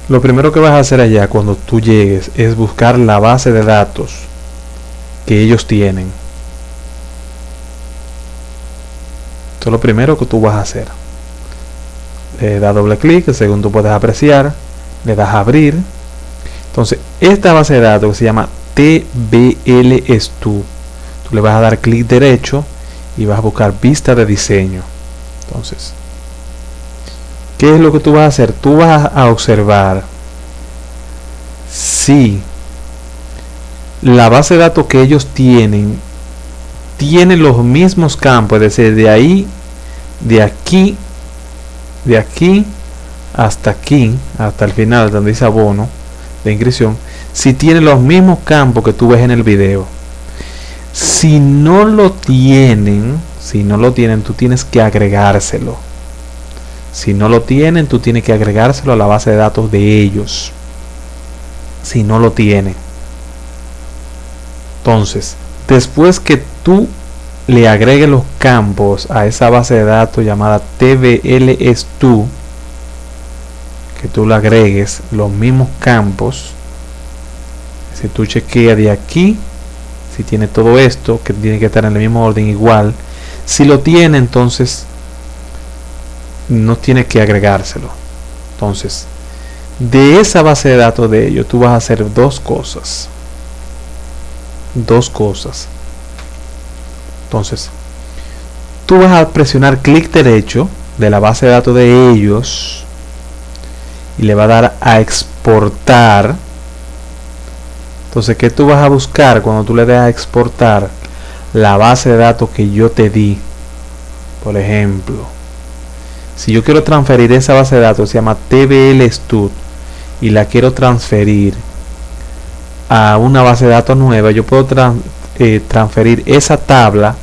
Lo primero que vas a hacer allá cuando tú llegues es buscar la base de datos que ellos tienen. Esto es lo primero que tú vas a hacer. Le das doble clic, según tú puedes apreciar, le das a abrir. Entonces, esta base de datos que se llama TBLSTU, tú le vas a dar clic derecho y vas a buscar vista de diseño. Entonces, ¿qué es lo que tú vas a hacer? Tú vas a observar si la base de datos que ellos tienen tiene los mismos campos, es decir, de ahí, de aquí hasta aquí, hasta el final donde dice abono de inscripción, si tiene los mismos campos que tú ves en el video. Si no lo tienen, tú tienes que agregárselo. Si no lo tienen, tú tienes que agregárselo a la base de datos de ellos. Si no lo tiene. Entonces, después que tú le agregues los campos a esa base de datos llamada TBLSTU, que tú le agregues los mismos campos, si tú chequeas de aquí, si tiene todo esto, que tiene que estar en el mismo orden igual, si lo tiene, entonces no tiene que agregárselo. Entonces, de esa base de datos de ellos, tú vas a hacer dos cosas. Entonces, tú vas a presionar clic derecho de la base de datos de ellos y le va a dar a exportar. Entonces, ¿qué tú vas a buscar cuando tú le des a exportar? La base de datos que yo te di. Por ejemplo, si yo quiero transferir esa base de datos, se llama TBLSTU, y la quiero transferir a una base de datos nueva, yo puedo transferir esa tabla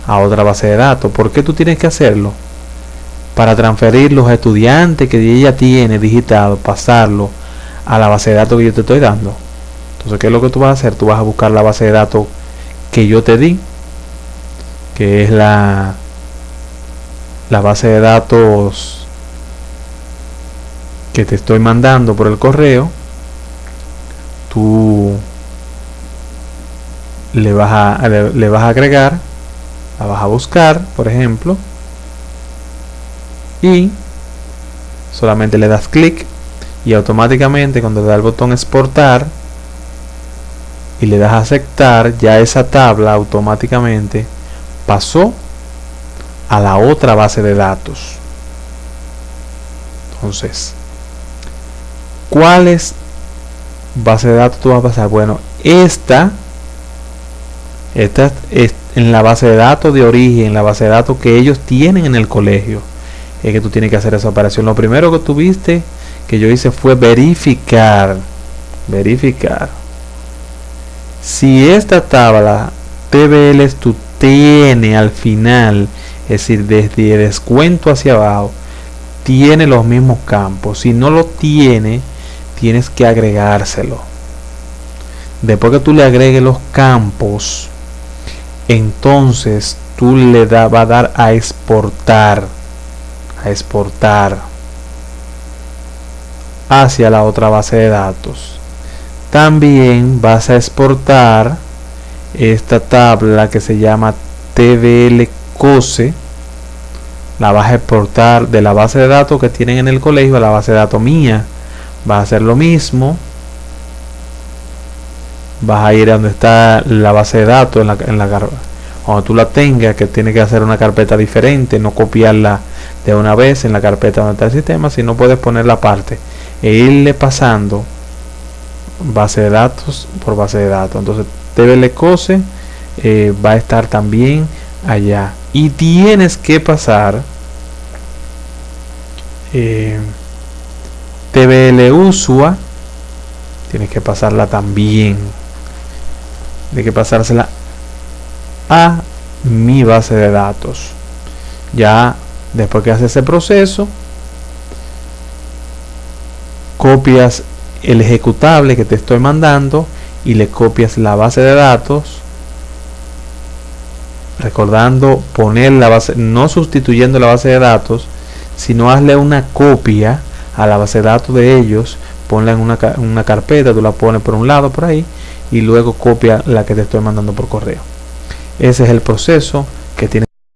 a otra base de datos. ¿Por qué tú tienes que hacerlo? Para transferir los estudiantes que ella tiene digitado, pasarlo a la base de datos que yo te estoy dando. Entonces, ¿qué es lo que tú vas a hacer? Tú vas a buscar la base de datos que yo te di, que es la base de datos que te estoy mandando por el correo. Tú le vas a agregar, la vas a buscar, por ejemplo, y solamente le das clic y automáticamente cuando le das el botón exportar y le das a aceptar, ya esa tabla automáticamente pasó a la otra base de datos. Entonces, ¿cuáles base de datos tú vas a pasar? Bueno, esta es en la base de datos de origen, la base de datos que ellos tienen en el colegio. Es que tú tienes que hacer esa operación. Lo primero que tuviste que yo hice fue verificar si esta tabla TBLSTU tiene al final, es decir, desde el descuento hacia abajo, tiene los mismos campos. Si no lo tiene, tienes que agregárselo. Después que tú le agregues los campos, entonces tú le vas a dar a exportar hacia la otra base de datos. También vas a exportar esta tabla que se llama TBLCOSE. La vas a exportar de la base de datos que tienen en el colegio a la base de datos mía. Vas a hacer lo mismo. Vas a ir a donde está la base de datos, en la cuando tú la tengas, que tiene que hacer una carpeta diferente, no copiarla de una vez en la carpeta donde está el sistema, sino puedes ponerla aparte e irle pasando base de datos por base de datos. Entonces TBLCOSE va a estar también allá, y tienes que pasar TBLUSUA, tienes que pasarla también, tienes que pasársela a mi base de datos. Ya después que haces ese proceso, copias el ejecutable que te estoy mandando y le copias la base de datos, recordando poner la base, no sustituyendo la base de datos, sino hazle una copia a la base de datos de ellos, ponla en una carpeta, tú la pones por un lado por ahí y luego copia la que te estoy mandando por correo. Ese es el proceso que tiene